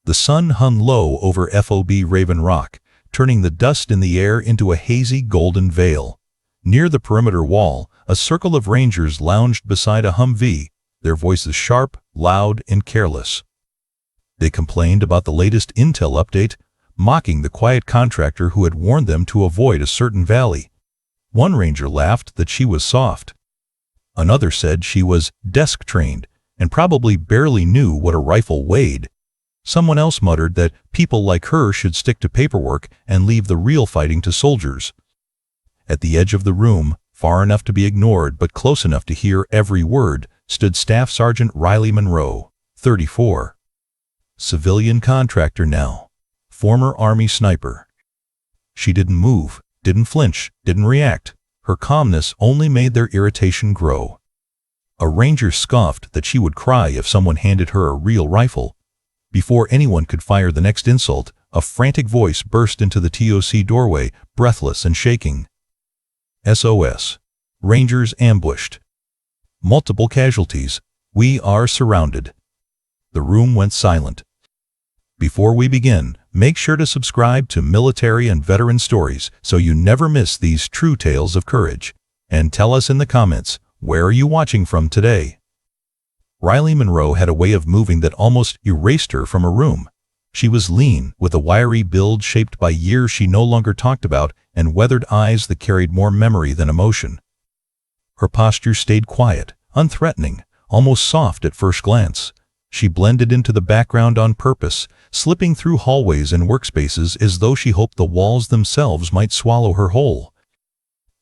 The sun hung low over FOB Raven Rock, turning the dust in the air into a hazy golden veil. Near the perimeter wall, a circle of rangers lounged beside a Humvee, their voices sharp, loud, and careless. They complained about the latest intel update, mocking the quiet contractor who had warned them to avoid a certain valley. One ranger laughed that she was soft. Another said she was desk-trained and probably barely knew what a rifle weighed. Someone else muttered that people like her should stick to paperwork and leave the real fighting to soldiers. At the edge of the room, far enough to be ignored but close enough to hear every word, stood Staff Sergeant Riley Monroe, 34. Civilian contractor now. Former Army sniper. She didn't move, didn't flinch, didn't react. Her calmness only made their irritation grow. A ranger scoffed that she would cry if someone handed her a real rifle. Before anyone could fire the next insult, a frantic voice burst into the TOC doorway, breathless and shaking. SOS. Rangers ambushed. Multiple casualties. We are surrounded. The room went silent. Before we begin, make sure to subscribe to Military and Veteran Stories so you never miss these true tales of courage. And tell us in the comments, where are you watching from today? Riley Monroe had a way of moving that almost erased her from a room. She was lean, with a wiry build shaped by years she no longer talked about, and weathered eyes that carried more memory than emotion. Her posture stayed quiet, unthreatening, almost soft at first glance. She blended into the background on purpose, slipping through hallways and workspaces as though she hoped the walls themselves might swallow her whole.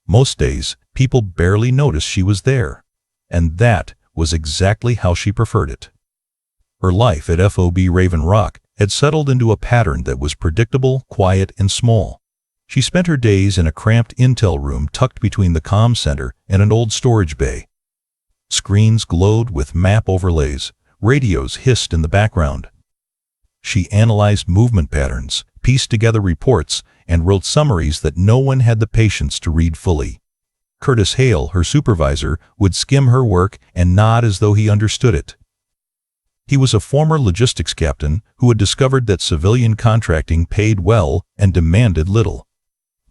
Most days, people barely noticed she was there. And that was exactly how she preferred it. Her life at FOB Raven Rock had settled into a pattern that was predictable, quiet, and small. She spent her days in a cramped intel room tucked between the comm center and an old storage bay. Screens glowed with map overlays. Radios hissed in the background. She analyzed movement patterns, pieced together reports, and wrote summaries that no one had the patience to read fully. Curtis Hale, her supervisor, would skim her work and nod as though he understood it. He was a former logistics captain who had discovered that civilian contracting paid well and demanded little.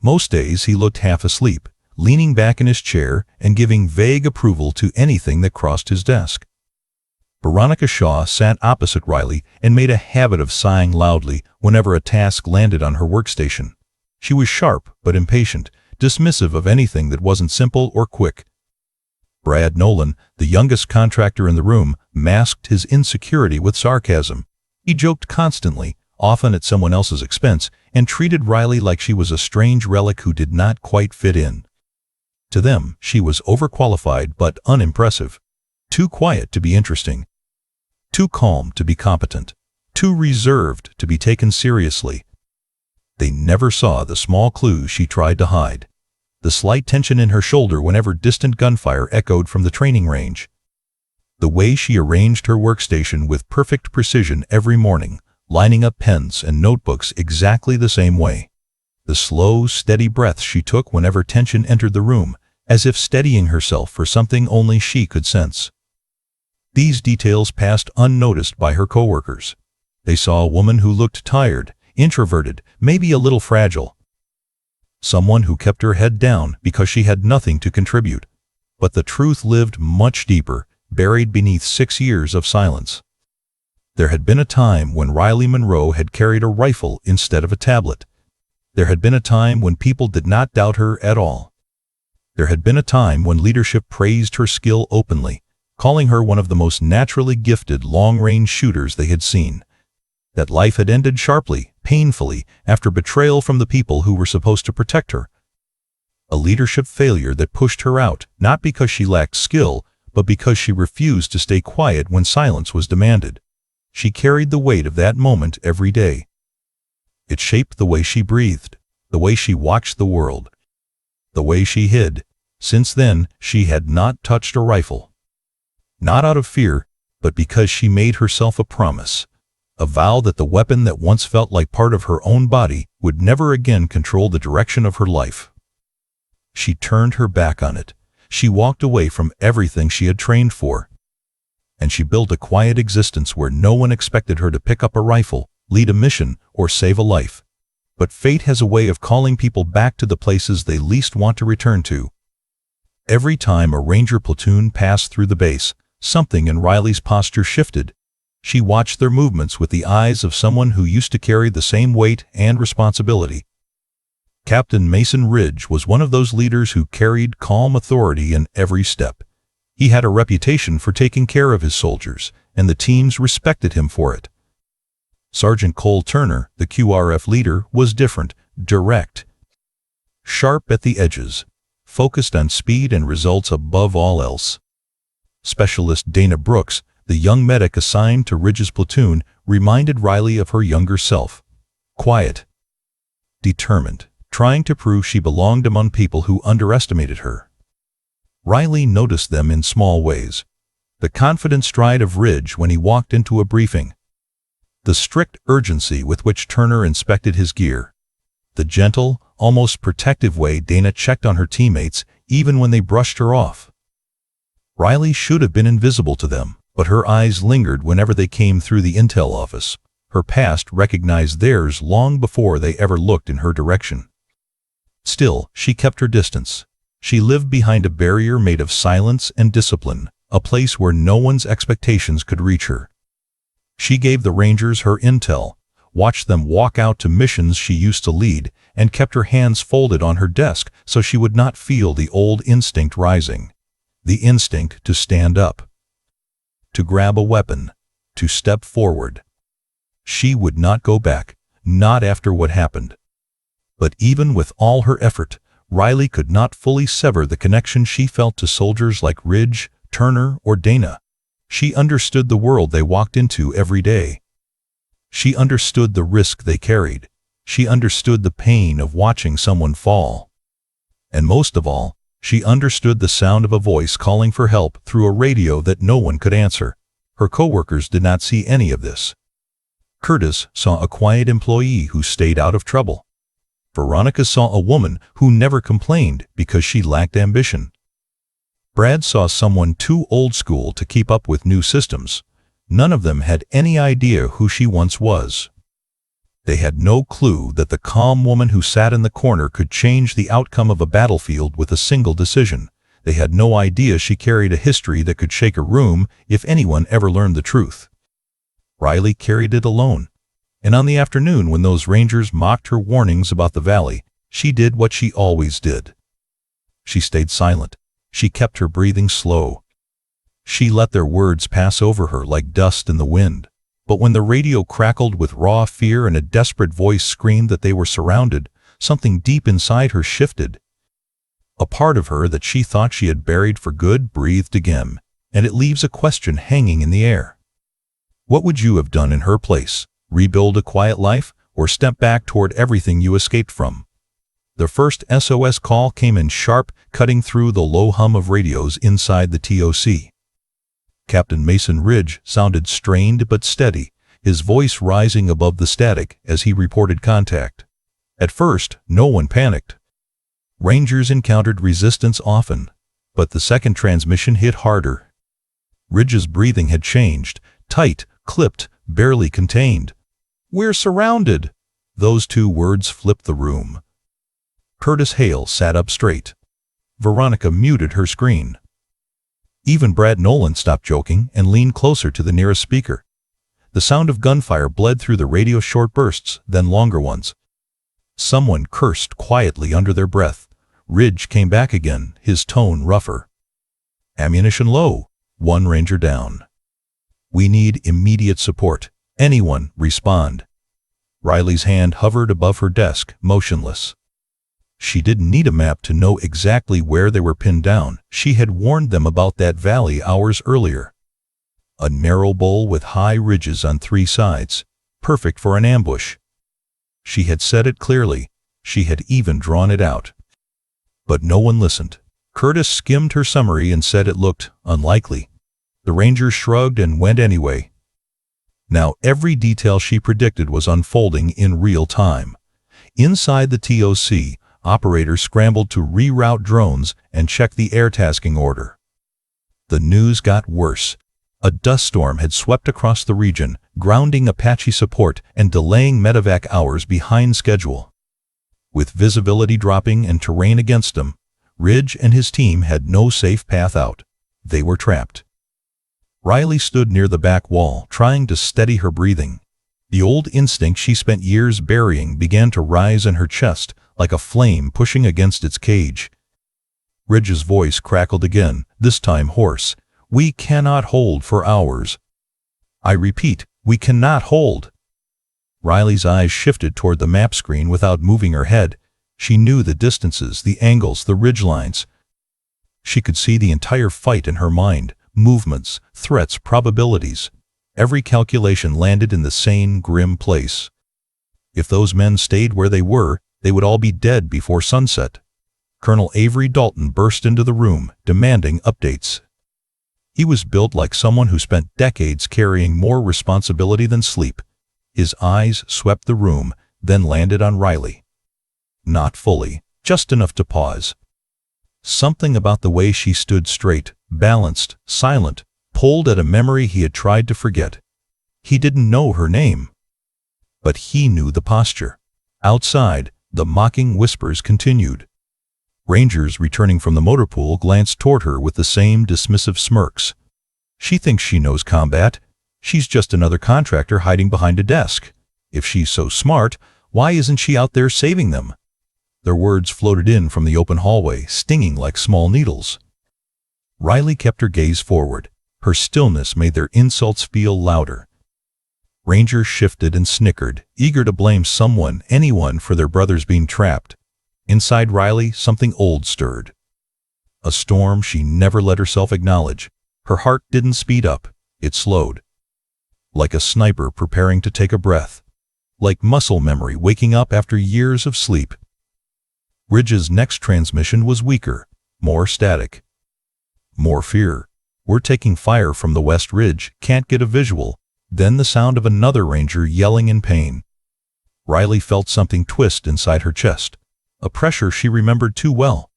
Most days he looked half asleep, leaning back in his chair and giving vague approval to anything that crossed his desk. Veronica Shaw sat opposite Riley and made a habit of sighing loudly whenever a task landed on her workstation. She was sharp but impatient, dismissive of anything that wasn't simple or quick. Brad Nolan, the youngest contractor in the room, masked his insecurity with sarcasm. He joked constantly, often at someone else's expense, and treated Riley like she was a strange relic who did not quite fit in. To them, she was overqualified but unimpressive. Too quiet to be interesting. Too calm to be competent. Too reserved to be taken seriously. They never saw the small clues she tried to hide. The slight tension in her shoulder whenever distant gunfire echoed from the training range. The way she arranged her workstation with perfect precision every morning, lining up pens and notebooks exactly the same way. The slow, steady breaths she took whenever tension entered the room, as if steadying herself for something only she could sense. These details passed unnoticed by her coworkers. They saw a woman who looked tired, introverted, maybe a little fragile. Someone who kept her head down because she had nothing to contribute. But the truth lived much deeper, buried beneath 6 years of silence. There had been a time when Riley Monroe had carried a rifle instead of a tablet. There had been a time when people did not doubt her at all. There had been a time when leadership praised her skill openly, calling her one of the most naturally gifted long-range shooters they had seen. That life had ended sharply, painfully, after betrayal from the people who were supposed to protect her. A leadership failure that pushed her out, not because she lacked skill, but because she refused to stay quiet when silence was demanded. She carried the weight of that moment every day. It shaped the way she breathed, the way she watched the world, the way she hid. Since then, she had not touched a rifle. Not out of fear, but because she made herself a promise. A vow that the weapon that once felt like part of her own body would never again control the direction of her life. She turned her back on it. She walked away from everything she had trained for. And she built a quiet existence where no one expected her to pick up a rifle, lead a mission, or save a life. But fate has a way of calling people back to the places they least want to return to. Every time a ranger platoon passed through the base, something in Riley's posture shifted. She watched their movements with the eyes of someone who used to carry the same weight and responsibility. Captain Mason Ridge was one of those leaders who carried calm authority in every step. He had a reputation for taking care of his soldiers, and the teams respected him for it. Sergeant Cole Turner, the QRF leader, was different, direct, sharp at the edges, focused on speed and results above all else. Specialist Dana Brooks, the young medic assigned to Ridge's platoon, reminded Riley of her younger self. Quiet, determined, trying to prove she belonged among people who underestimated her. Riley noticed them in small ways. The confident stride of Ridge when he walked into a briefing. The strict urgency with which Turner inspected his gear. The gentle, almost protective way Dana checked on her teammates even when they brushed her off. Riley should have been invisible to them, but her eyes lingered whenever they came through the intel office. Her past recognized theirs long before they ever looked in her direction. Still, she kept her distance. She lived behind a barrier made of silence and discipline, a place where no one's expectations could reach her. She gave the Rangers her intel, watched them walk out to missions she used to lead, and kept her hands folded on her desk so she would not feel the old instinct rising. The instinct to stand up, to grab a weapon, to step forward. She would not go back, not after what happened. But even with all her effort, Riley could not fully sever the connection she felt to soldiers like Ridge, Turner, or Dana. She understood the world they walked into every day. She understood the risk they carried. She understood the pain of watching someone fall. And most of all, she understood the sound of a voice calling for help through a radio that no one could answer. Her coworkers did not see any of this. Curtis saw a quiet employee who stayed out of trouble. Veronica saw a woman who never complained because she lacked ambition. Brad saw someone too old school to keep up with new systems. None of them had any idea who she once was. They had no clue that the calm woman who sat in the corner could change the outcome of a battlefield with a single decision. They had no idea she carried a history that could shake a room if anyone ever learned the truth. Riley carried it alone. And on the afternoon when those Rangers mocked her warnings about the valley, she did what she always did. She stayed silent. She kept her breathing slow. She let their words pass over her like dust in the wind. But when the radio crackled with raw fear and a desperate voice screamed that they were surrounded, something deep inside her shifted. A part of her that she thought she had buried for good breathed again, and it leaves a question hanging in the air. What would you have done in her place? Rebuild a quiet life, or step back toward everything you escaped from? The first SOS call came in sharp, cutting through the low hum of radios inside the TOC. Captain Mason Ridge sounded strained but steady, his voice rising above the static as he reported contact. At first, no one panicked. Rangers encountered resistance often, but the second transmission hit harder. Ridge's breathing had changed, tight, clipped, barely contained. "We're surrounded!" Those two words flipped the room. Curtis Hale sat up straight. Veronica muted her screen. Even Brad Nolan stopped joking and leaned closer to the nearest speaker. The sound of gunfire bled through the radio, short bursts, then longer ones. Someone cursed quietly under their breath. Ridge came back again, his tone rougher. "Ammunition low. One Ranger down. We need immediate support. Anyone, respond." Riley's hand hovered above her desk, motionless. She didn't need a map to know exactly where they were pinned down. She had warned them about that valley hours earlier. A narrow bowl with high ridges on three sides, perfect for an ambush. She had said it clearly. She had even drawn it out. But no one listened. Curtis skimmed her summary and said it looked unlikely. The Rangers shrugged and went anyway. Now every detail she predicted was unfolding in real time. Inside the TOC, operators scrambled to reroute drones and check the air tasking order. The news got worse. A dust storm had swept across the region, grounding Apache support and delaying medevac hours behind schedule. With visibility dropping and terrain against them, Ridge and his team had no safe path out. They were trapped. Riley stood near the back wall, trying to steady her breathing. The old instinct she spent years burying began to rise in her chest, like a flame pushing against its cage. Ridge's voice crackled again, this time hoarse. "We cannot hold for hours. I repeat, we cannot hold." Riley's eyes shifted toward the map screen without moving her head. She knew the distances, the angles, the ridgelines. She could see the entire fight in her mind, movements, threats, probabilities. Every calculation landed in the same grim place. If those men stayed where they were, they would all be dead before sunset. Colonel Avery Dalton burst into the room, demanding updates. He was built like someone who spent decades carrying more responsibility than sleep. His eyes swept the room, then landed on Riley. Not fully, just enough to pause. Something about the way she stood straight, balanced, silent, pulled at a memory he had tried to forget. He didn't know her name, but he knew the posture. Outside, the mocking whispers continued. Rangers returning from the motor pool glanced toward her with the same dismissive smirks. She thinks she knows combat. She's just another contractor hiding behind a desk. If she's so smart, why isn't she out there saving them? Their words floated in from the open hallway, stinging like small needles. Riley kept her gaze forward. Her stillness made their insults feel louder. Rangers shifted and snickered, eager to blame someone, anyone, for their brothers being trapped. Inside Riley, something old stirred. A storm she never let herself acknowledge. Her heart didn't speed up, it slowed. Like a sniper preparing to take a breath. Like muscle memory waking up after years of sleep. Ridge's next transmission was weaker, more static. More fear. "We're taking fire from the West Ridge, can't get a visual." Then the sound of another ranger yelling in pain. Riley felt something twist inside her chest. A pressure she remembered too well.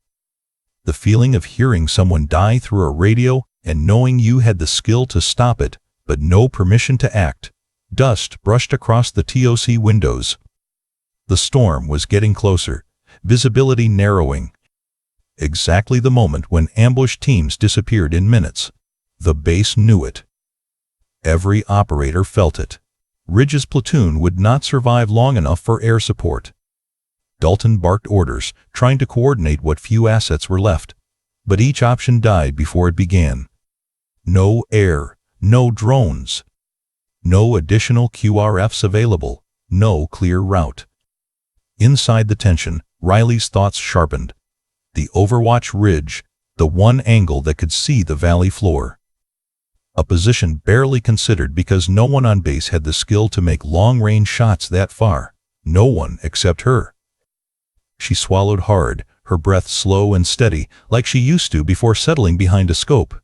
The feeling of hearing someone die through a radio and knowing you had the skill to stop it, but no permission to act. Dust brushed across the TOC windows. The storm was getting closer, visibility narrowing. Exactly the moment when ambush teams disappeared in minutes. The base knew it. Every operator felt it. Ridge's platoon would not survive long enough for air support. Dalton barked orders, trying to coordinate what few assets were left. But each option died before it began. No air, no drones. No additional QRFs available, no clear route. Inside the tension, Riley's thoughts sharpened. The Overwatch Ridge, the one angle that could see the valley floor. A position barely considered because no one on base had the skill to make long-range shots that far. No one except her. She swallowed hard, her breath slow and steady, like she used to before settling behind a scope.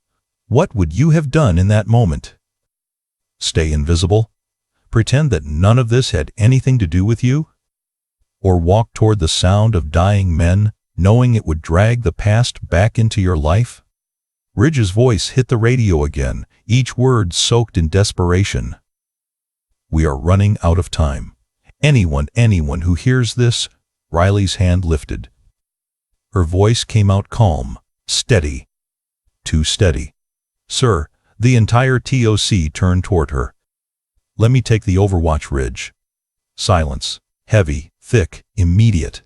What would you have done in that moment? Stay invisible? Pretend that none of this had anything to do with you? Or walk toward the sound of dying men, knowing it would drag the past back into your life? Ridge's voice hit the radio again, each word soaked in desperation. "We are running out of time. Anyone who hears this," Riley's hand lifted. Her voice came out calm, steady. Too steady. "Sir," the entire TOC turned toward her. "Let me take the Overwatch Ridge." Silence. Heavy, thick, immediate.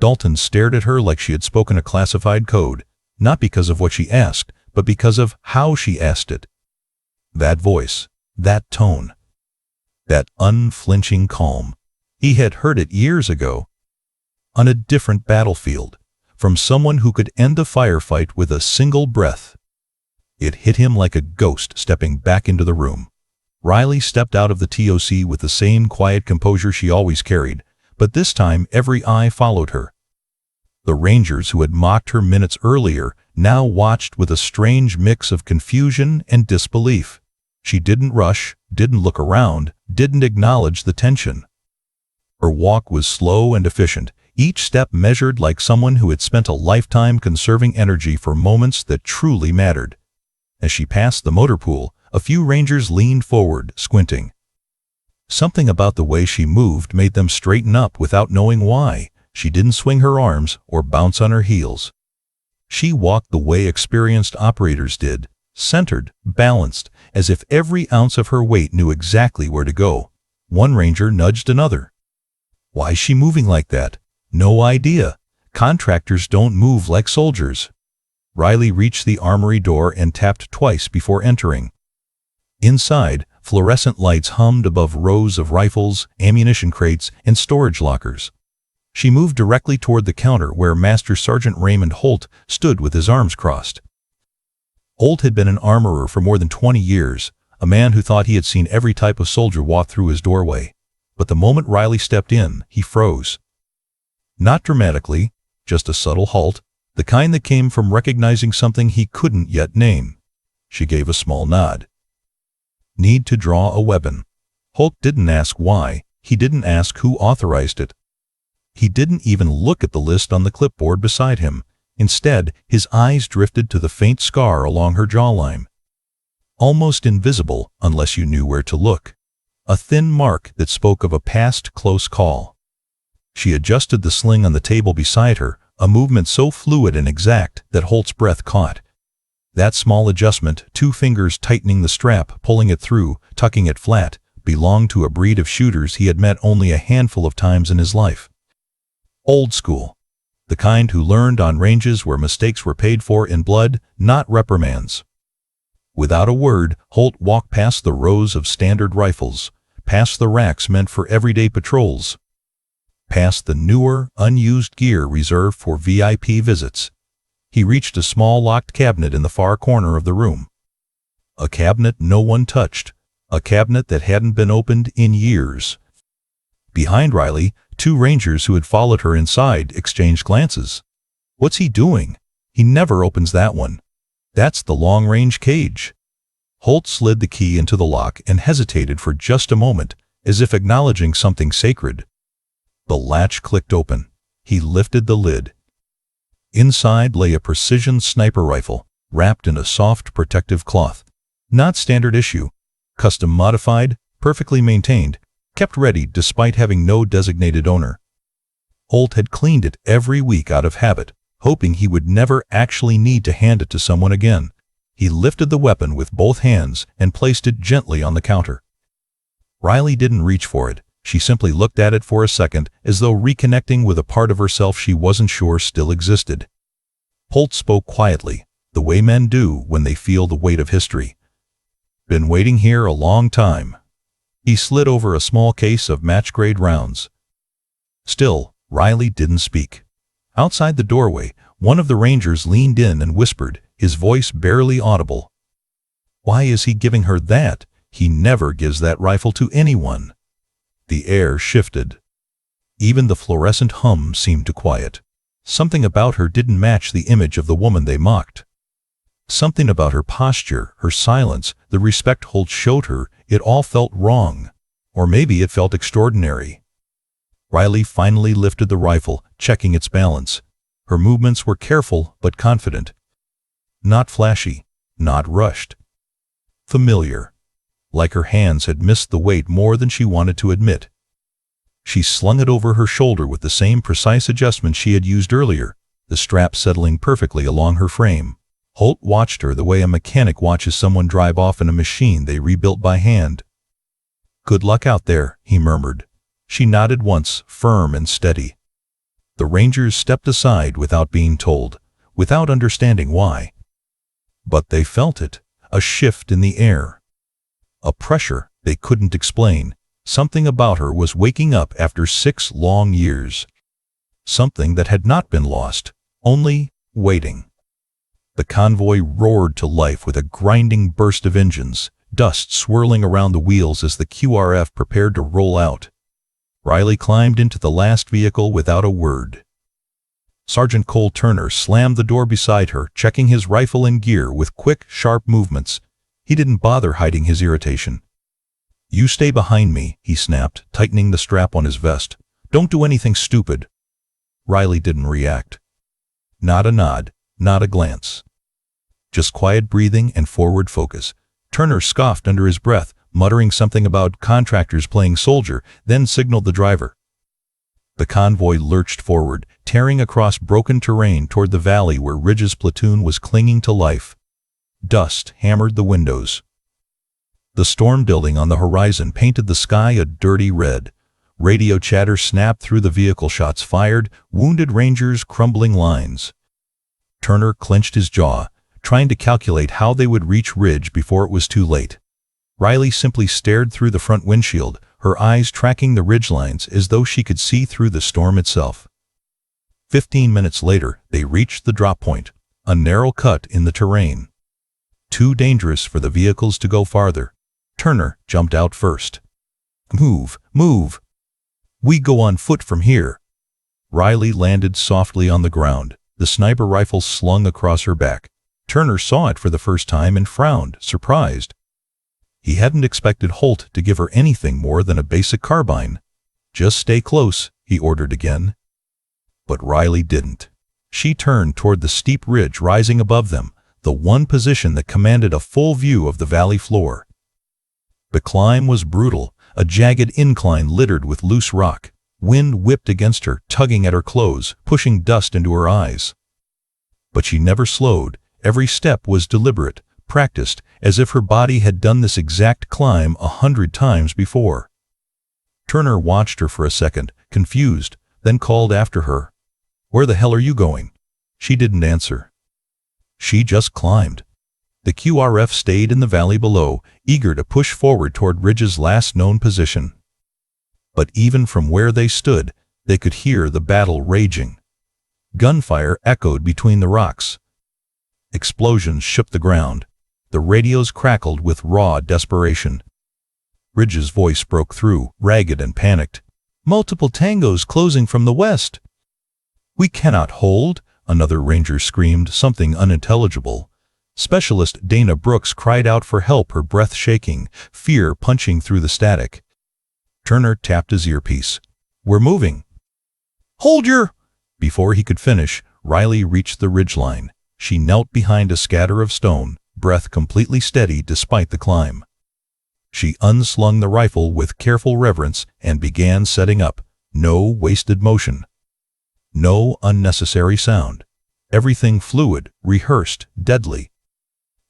Dalton stared at her like she had spoken a classified code, not because of what she asked, but because of how she asked it. That voice, that tone, that unflinching calm. He had heard it years ago. On a different battlefield, from someone who could end the firefight with a single breath. It hit him like a ghost stepping back into the room. Riley stepped out of the TOC with the same quiet composure she always carried, but this time every eye followed her. The Rangers who had mocked her minutes earlier now watched with a strange mix of confusion and disbelief. She didn't rush, didn't look around, didn't acknowledge the tension. Her walk was slow and efficient, each step measured like someone who had spent a lifetime conserving energy for moments that truly mattered. As she passed the motor pool, a few Rangers leaned forward, squinting. Something about the way she moved made them straighten up without knowing why. She didn't swing her arms or bounce on her heels. She walked the way experienced operators did, centered, balanced, as if every ounce of her weight knew exactly where to go. One Ranger nudged another. Why's she moving like that? No idea. Contractors don't move like soldiers. Riley reached the armory door and tapped twice before entering. Inside, fluorescent lights hummed above rows of rifles, ammunition crates, and storage lockers. She moved directly toward the counter where Master Sergeant Raymond Holt stood with his arms crossed. Holt had been an armorer for more than 20 years, a man who thought he had seen every type of soldier walk through his doorway. But the moment Riley stepped in, he froze. Not dramatically, just a subtle halt, the kind that came from recognizing something he couldn't yet name. She gave a small nod. Need to draw a weapon. Holt didn't ask why. He didn't ask who authorized it. He didn't even look at the list on the clipboard beside him. Instead, his eyes drifted to the faint scar along her jawline. Almost invisible unless you knew where to look. A thin mark that spoke of a past close call. She adjusted the sling on the table beside her, a movement so fluid and exact that Holt's breath caught. That small adjustment, 2 fingers tightening the strap, pulling it through, tucking it flat, belonged to a breed of shooters he had met only a handful of times in his life. Old school. The kind who learned on ranges where mistakes were paid for in blood, not reprimands. Without a word, Holt walked past the rows of standard rifles, past the racks meant for everyday patrols, past the newer, unused gear reserved for VIP visits. He reached a small locked cabinet in the far corner of the room. A cabinet no one touched, a cabinet that hadn't been opened in years. Behind Riley, 2 Rangers who had followed her inside exchanged glances. What's he doing? He never opens that one. That's the long-range cage. Holt slid the key into the lock and hesitated for just a moment, as if acknowledging something sacred. The latch clicked open. He lifted the lid. Inside lay a precision sniper rifle, wrapped in a soft protective cloth. Not standard issue. Custom modified, perfectly maintained, kept ready despite having no designated owner. Holt had cleaned it every week out of habit, hoping he would never actually need to hand it to someone again. He lifted the weapon with both hands and placed it gently on the counter. Riley didn't reach for it. She simply looked at it for a second, as though reconnecting with a part of herself she wasn't sure still existed. Holt spoke quietly, the way men do when they feel the weight of history. Been waiting here a long time. He slid over a small case of match-grade rounds. Still, Riley didn't speak. Outside the doorway, one of the Rangers leaned in and whispered, his voice barely audible. Why is he giving her that? He never gives that rifle to anyone. The air shifted. Even the fluorescent hum seemed to quiet. Something about her didn't match the image of the woman they mocked. Something about her posture, her silence, the respect Holt showed her, it all felt wrong. Or maybe it felt extraordinary. Riley finally lifted the rifle, checking its balance. Her movements were careful but confident. Not flashy, not rushed. Familiar. Like her hands had missed the weight more than she wanted to admit. She slung it over her shoulder with the same precise adjustment she had used earlier, the strap settling perfectly along her frame. Holt watched her the way a mechanic watches someone drive off in a machine they rebuilt by hand. "Good luck out there," he murmured. She nodded once, firm and steady. The Rangers stepped aside without being told, without understanding why. But they felt it, a shift in the air. A pressure they couldn't explain. Something about her was waking up after 6 long years. Something that had not been lost, only waiting. The convoy roared to life with a grinding burst of engines, dust swirling around the wheels as the QRF prepared to roll out. Riley climbed into the last vehicle without a word. Sergeant Cole Turner slammed the door beside her, checking his rifle and gear with quick, sharp movements. He didn't bother hiding his irritation. "You stay behind me," he snapped, tightening the strap on his vest. "Don't do anything stupid." Riley didn't react. Not a nod, not a glance. Just quiet breathing and forward focus. Turner scoffed under his breath, muttering something about contractors playing soldier, then signaled the driver. The convoy lurched forward, tearing across broken terrain toward the valley where Ridge's platoon was clinging to life. Dust hammered the windows. The storm building on the horizon painted the sky a dirty red. Radio chatter snapped through the vehicle shots fired, wounded Rangers crumbling lines. Turner clenched his jaw, trying to calculate how they would reach Ridge before it was too late. Riley simply stared through the front windshield, her eyes tracking the ridgelines as though she could see through the storm itself. 15 minutes later, they reached the drop point, a narrow cut in the terrain. Too dangerous for the vehicles to go farther. Turner jumped out first. "Move, move! We go on foot from here." Riley landed softly on the ground, the sniper rifle slung across her back. Turner saw it for the first time and frowned, surprised. He hadn't expected Holt to give her anything more than a basic carbine. "Just stay close," he ordered again. But Riley didn't. She turned toward the steep ridge rising above them, the one position that commanded a full view of the valley floor. The climb was brutal, a jagged incline littered with loose rock. Wind whipped against her, tugging at her clothes, pushing dust into her eyes. But she never slowed. Every step was deliberate, practiced, as if her body had done this exact climb 100 times before. Turner watched her for a second, confused, then called after her. "Where the hell are you going?" She didn't answer. She just climbed. The QRF stayed in the valley below, eager to push forward toward Ridge's last known position. But even from where they stood, they could hear the battle raging. Gunfire echoed between the rocks. Explosions shook the ground. The radios crackled with raw desperation. Ridge's voice broke through, ragged and panicked. "Multiple tangos closing from the west." "We cannot hold," another ranger screamed, something unintelligible. Specialist Dana Brooks cried out for help, her breath shaking, fear punching through the static. Turner tapped his earpiece. "We're moving." "Hold your—" Before he could finish, Riley reached the ridgeline. She knelt behind a scatter of stone, breath completely steady despite the climb. She unslung the rifle with careful reverence and began setting up. No wasted motion. No unnecessary sound. Everything fluid, rehearsed, deadly.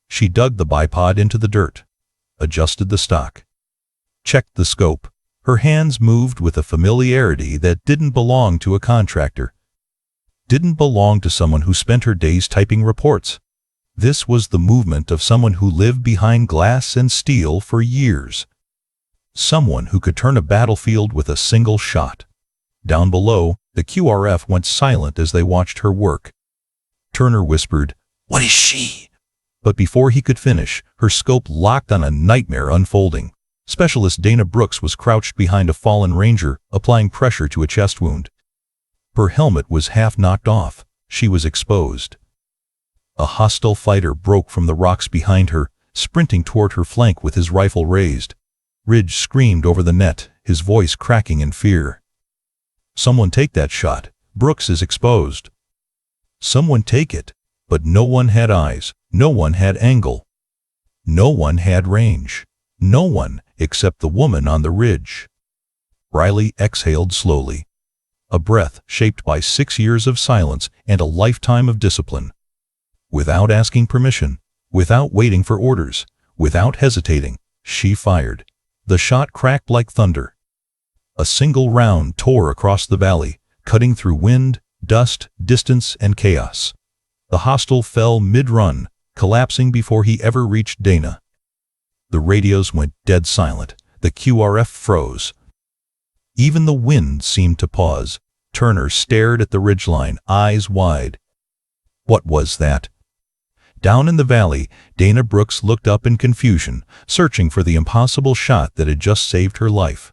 She dug the bipod into the dirt, adjusted the stock, checked the scope. Her hands moved with a familiarity that didn't belong to a contractor. Didn't belong to someone who spent her days typing reports. This was the movement of someone who lived behind glass and steel for years. Someone who could turn a battlefield with a single shot. Down below, the QRF went silent as they watched her work. Turner whispered, "What is she?" But before he could finish, her scope locked on a nightmare unfolding. Specialist Dana Brooks was crouched behind a fallen ranger, applying pressure to a chest wound. Her helmet was half knocked off. She was exposed. A hostile fighter broke from the rocks behind her, sprinting toward her flank with his rifle raised. Ridge screamed over the net, his voice cracking in fear. "Someone take that shot. Brooks is exposed." Someone take it. But no one had eyes. No one had angle. No one had range. No one, except the woman on the ridge. Riley exhaled slowly. A breath shaped by 6 years of silence and a lifetime of discipline. Without asking permission, without waiting for orders, without hesitating, she fired. The shot cracked like thunder. A single round tore across the valley, cutting through wind, dust, distance, and chaos. The hostile fell mid-run, collapsing before he ever reached Dana. The radios went dead silent. The QRF froze. Even the wind seemed to pause. Turner stared at the ridgeline, eyes wide. What was that? Down in the valley, Dana Brooks looked up in confusion, searching for the impossible shot that had just saved her life.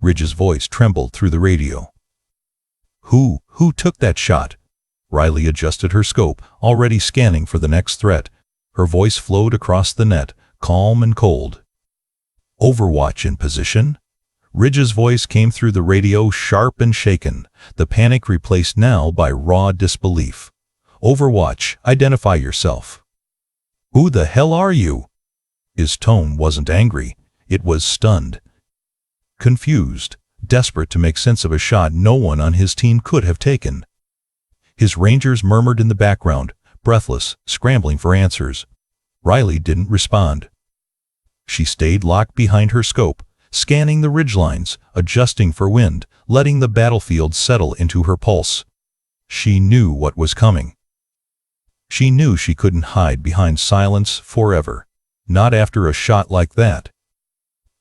Ridge's voice trembled through the radio. Who took that shot?" Riley adjusted her scope, already scanning for the next threat. Her voice flowed across the net, calm and cold. "Overwatch in position?" Ridge's voice came through the radio, sharp and shaken, the panic replaced now by raw disbelief. "Overwatch, identify yourself." Who the hell are you? His tone wasn't angry. It was stunned. Confused, desperate to make sense of a shot no one on his team could have taken. His rangers murmured in the background, breathless, scrambling for answers. Riley didn't respond. She stayed locked behind her scope, scanning the ridgelines, adjusting for wind, letting the battlefield settle into her pulse. She knew what was coming. She knew she couldn't hide behind silence forever, not after a shot like that.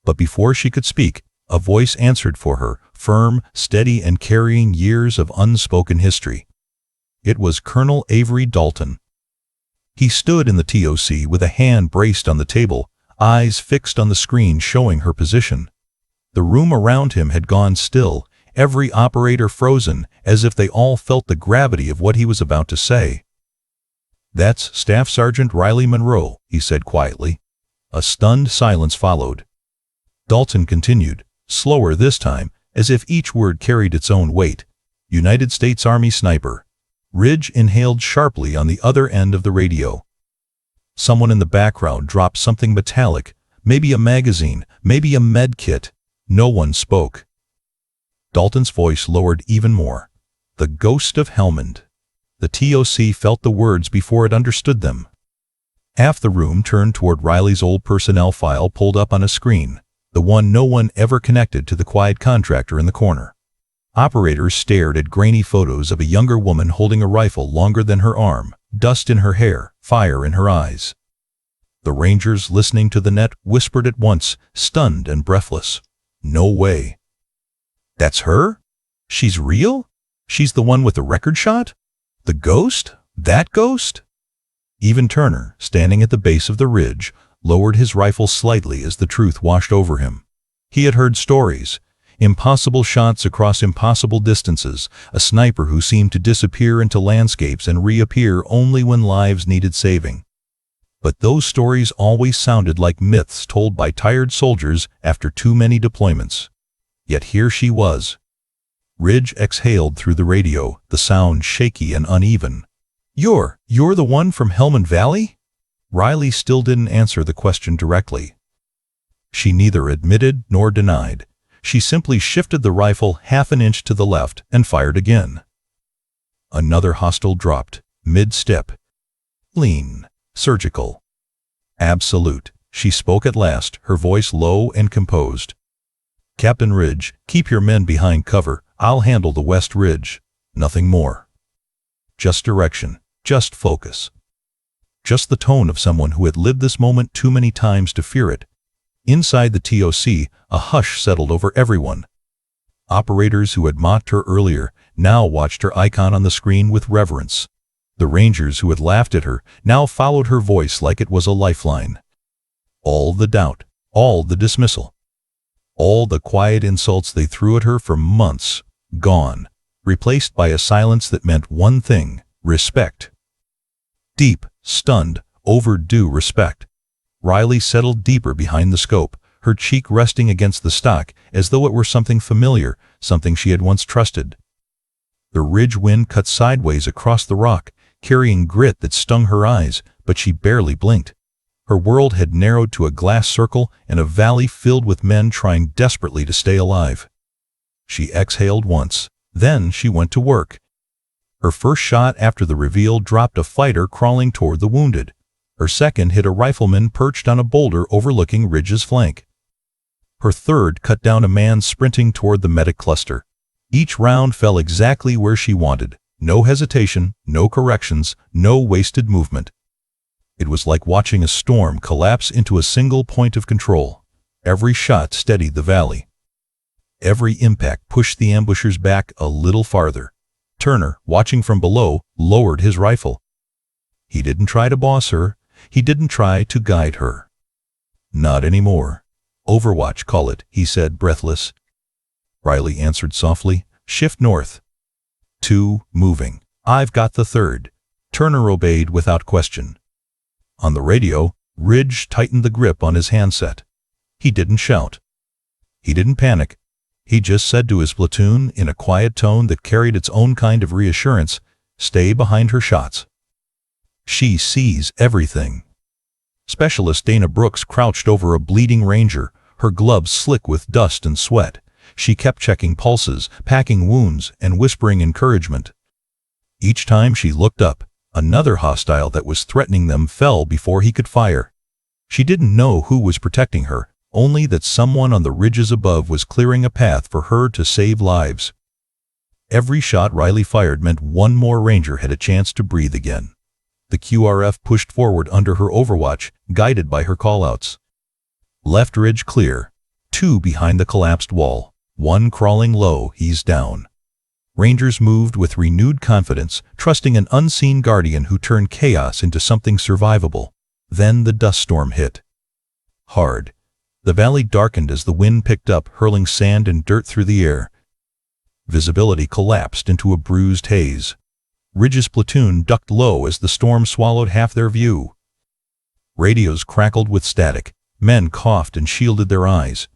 But before she could speak, a voice answered for her, firm, steady, and carrying years of unspoken history. It was Colonel Avery Dalton. He stood in the TOC with a hand braced on the table, eyes fixed on the screen showing her position. The room around him had gone still, every operator frozen, as if they all felt the gravity of what he was about to say. "That's Staff Sergeant Riley Monroe," he said quietly. A stunned silence followed. Dalton continued, slower this time, as if each word carried its own weight. "United States Army sniper." Ridge inhaled sharply on the other end of the radio. Someone in the background dropped something metallic, maybe a magazine, maybe a med kit. No one spoke. Dalton's voice lowered even more. "The ghost of Helmand." The TOC felt the words before it understood them. Half the room turned toward Riley's old personnel file pulled up on a screen, the one no one ever connected to the quiet contractor in the corner. Operators stared at grainy photos of a younger woman holding a rifle longer than her arm, dust in her hair, fire in her eyes. The Rangers listening to the net whispered at once, stunned and breathless. "No way." "That's her? She's real? She's the one with the record shot? The ghost? That ghost?" Even Turner, standing at the base of the ridge, lowered his rifle slightly as the truth washed over him. He had heard stories. Impossible shots across impossible distances, a sniper who seemed to disappear into landscapes and reappear only when lives needed saving. But those stories always sounded like myths told by tired soldiers after too many deployments. Yet here she was. Ridge exhaled through the radio, the sound shaky and uneven. You're the one from Helmand Valley?" Riley still didn't answer the question directly. She neither admitted nor denied. She simply shifted the rifle half an inch to the left and fired again. Another hostile dropped, mid-step. Lean, surgical. "Absolute," she spoke at last, her voice low and composed. "Captain Ridge, keep your men behind cover. I'll handle the West Ridge. Nothing more. Just direction, just focus." Just the tone of someone who had lived this moment too many times to fear it. Inside the TOC, a hush settled over everyone. Operators who had mocked her earlier now watched her icon on the screen with reverence. The Rangers who had laughed at her now followed her voice like it was a lifeline. All the doubt, all the dismissal, all the quiet insults they threw at her for months, gone, replaced by a silence that meant one thing: respect. Deep, stunned, overdue respect. Riley settled deeper behind the scope, her cheek resting against the stock as though it were something familiar, something she had once trusted. The ridge wind cut sideways across the rock, carrying grit that stung her eyes, but she barely blinked. Her world had narrowed to a glass circle and a valley filled with men trying desperately to stay alive. She exhaled once, then she went to work. Her first shot after the reveal dropped a fighter crawling toward the wounded. Her second hit a rifleman perched on a boulder overlooking Ridge's flank. Her third cut down a man sprinting toward the medic cluster. Each round fell exactly where she wanted. No hesitation, no corrections, no wasted movement. It was like watching a storm collapse into a single point of control. Every shot steadied the valley. Every impact pushed the ambushers back a little farther. Turner, watching from below, lowered his rifle. He didn't try to boss her. He didn't try to guide her. "Not anymore. Overwatch, call it," he said, breathless. Riley answered softly, "Shift north." 2, moving. "I've got the third." Turner obeyed without question. On the radio, Ridge tightened the grip on his handset. He didn't shout. He didn't panic. He just said to his platoon in a quiet tone that carried its own kind of reassurance, "Stay behind her shots. She sees everything." Specialist Dana Brooks crouched over a bleeding ranger, her gloves slick with dust and sweat. She kept checking pulses, packing wounds, and whispering encouragement. Each time she looked up, another hostile that was threatening them fell before he could fire. She didn't know who was protecting her, only that someone on the ridges above was clearing a path for her to save lives. Every shot Riley fired meant one more ranger had a chance to breathe again. The QRF pushed forward under her overwatch, guided by her callouts. Left ridge clear. 2 behind the collapsed wall. 1 crawling low, he's down. Rangers moved with renewed confidence, trusting an unseen guardian who turned chaos into something survivable. Then the dust storm hit. Hard. The valley darkened as the wind picked up, hurling sand and dirt through the air. Visibility collapsed into a bruised haze. Ridge's platoon ducked low as the storm swallowed half their view. Radios crackled with static. Men coughed and shielded their eyes.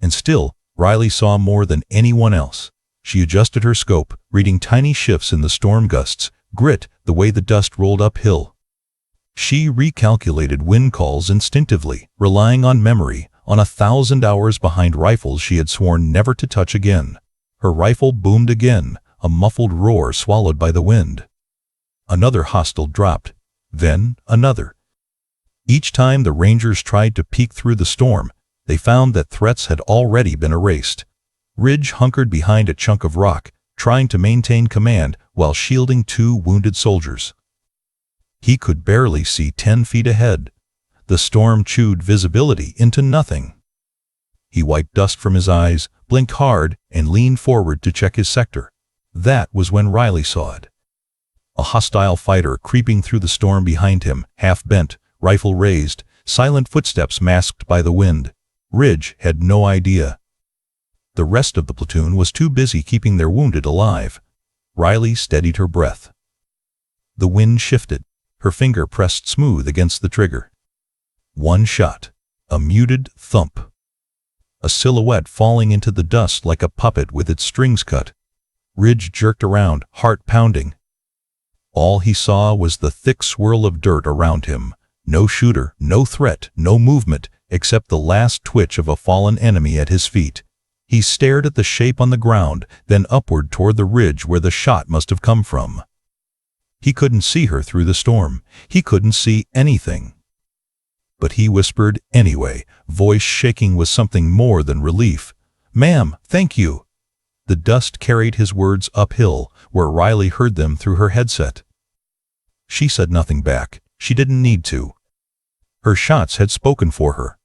And still, Riley saw more than anyone else. She adjusted her scope, reading tiny shifts in the storm gusts, grit the way the dust rolled uphill. She recalculated wind calls instinctively, relying on memory, on 1,000 hours behind rifles she had sworn never to touch again. Her rifle boomed again, a muffled roar swallowed by the wind. Another hostile dropped, then another. Each time the Rangers tried to peek through the storm, they found that threats had already been erased. Ridge hunkered behind a chunk of rock, trying to maintain command while shielding 2 wounded soldiers. He could barely see 10 feet ahead. The storm chewed visibility into nothing. He wiped dust from his eyes, blinked hard, and leaned forward to check his sector. That was when Riley saw it. A hostile fighter creeping through the storm behind him, half bent, rifle raised, silent footsteps masked by the wind. Ridge had no idea. The rest of the platoon was too busy keeping their wounded alive. Riley steadied her breath. The wind shifted. Her finger pressed smooth against the trigger. 1 shot. A muted thump. A silhouette falling into the dust like a puppet with its strings cut. Ridge jerked around, heart pounding. All he saw was the thick swirl of dirt around him. No shooter, no threat, no movement, except the last twitch of a fallen enemy at his feet. He stared at the shape on the ground, then upward toward the ridge where the shot must have come from. He couldn't see her through the storm. He couldn't see anything. But he whispered anyway, voice shaking with something more than relief. "Ma'am, thank you." The dust carried his words uphill, where Riley heard them through her headset. She said nothing back. She didn't need to. Her shots had spoken for her.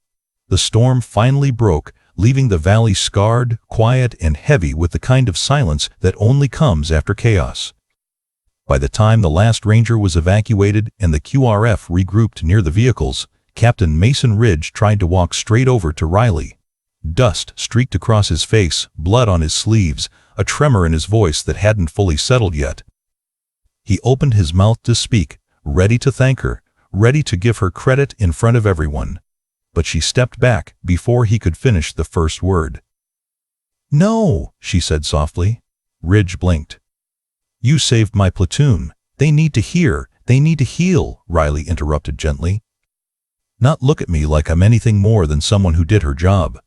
The storm finally broke, leaving the valley scarred, quiet, and heavy with the kind of silence that only comes after chaos. By the time the last ranger was evacuated and the QRF regrouped near the vehicles, Captain Mason Ridge tried to walk straight over to Riley. Dust streaked across his face, blood on his sleeves, a tremor in his voice that hadn't fully settled yet. He opened his mouth to speak, ready to thank her, ready to give her credit in front of everyone. But she stepped back before he could finish the first word. "No," she said softly. Ridge blinked. "You saved my platoon. They need to hear. They need to heal," Riley interrupted gently. "Not look at me like I'm anything more than someone who did her job."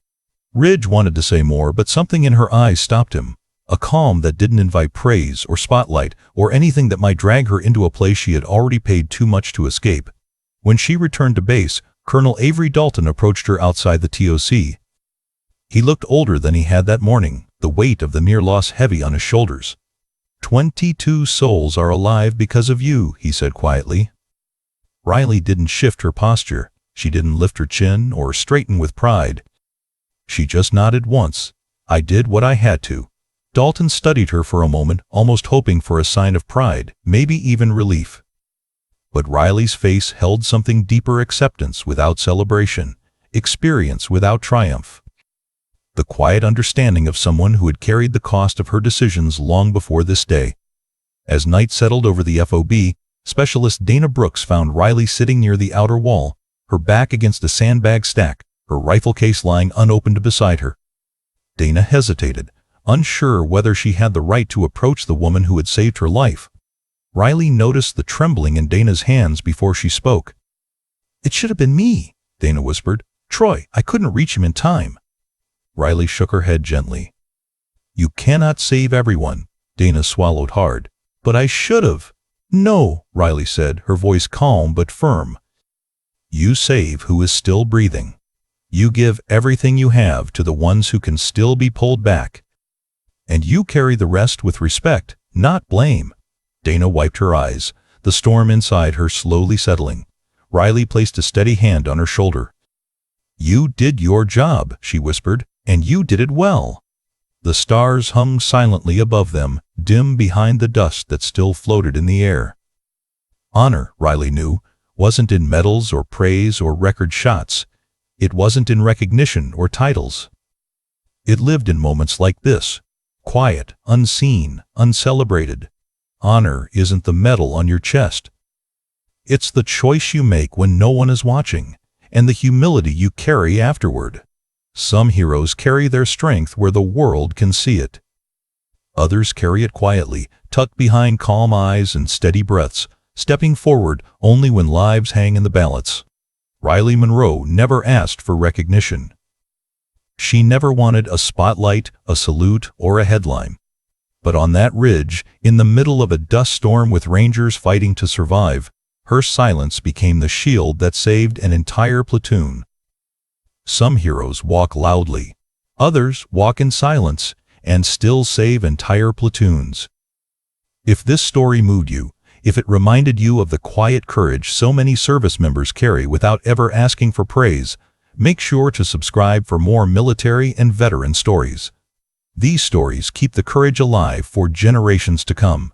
Ridge wanted to say more, but something in her eyes stopped him. A calm that didn't invite praise or spotlight or anything that might drag her into a place she had already paid too much to escape. When she returned to base, Colonel Avery Dalton approached her outside the TOC. He looked older than he had that morning, the weight of the near loss heavy on his shoulders. 22 souls are alive because of you," he said quietly. Riley didn't shift her posture. She didn't lift her chin or straighten with pride. She just nodded once. "I did what I had to." Dalton studied her for a moment, almost hoping for a sign of pride, maybe even relief. But Riley's face held something deeper: acceptance without celebration, experience without triumph. The quiet understanding of someone who had carried the cost of her decisions long before this day. As night settled over the FOB, Specialist Dana Brooks found Riley sitting near the outer wall, her back against a sandbag stack, her rifle case lying unopened beside her. Dana hesitated, unsure whether she had the right to approach the woman who had saved her life. Riley noticed the trembling in Dana's hands before she spoke. It should have been me, Dana whispered. Troy, I couldn't reach him in time. Riley shook her head gently. You cannot save everyone, Dana swallowed hard. But I should have. No, Riley said, her voice calm but firm. You save who is still breathing. You give everything you have to the ones who can still be pulled back. And you carry the rest with respect, not blame. Dana wiped her eyes, the storm inside her slowly settling. Riley placed a steady hand on her shoulder. You did your job, she whispered, and you did it well. The stars hung silently above them, dim behind the dust that still floated in the air. Honor, Riley knew, wasn't in medals or praise or record shots. It wasn't in recognition or titles. It lived in moments like this, quiet, unseen, uncelebrated. Honor isn't the medal on your chest. It's the choice you make when no one is watching, and the humility you carry afterward. Some heroes carry their strength where the world can see it. Others carry it quietly, tucked behind calm eyes and steady breaths, stepping forward only when lives hang in the balance. Riley Monroe never asked for recognition. She never wanted a spotlight, a salute, or a headline. But on that ridge, in the middle of a dust storm with Rangers fighting to survive, her silence became the shield that saved an entire platoon. Some heroes walk loudly. Others walk in silence and still save entire platoons. If this story moved you, if it reminded you of the quiet courage so many service members carry without ever asking for praise, make sure to subscribe for more military and veteran stories. These stories keep the courage alive for generations to come.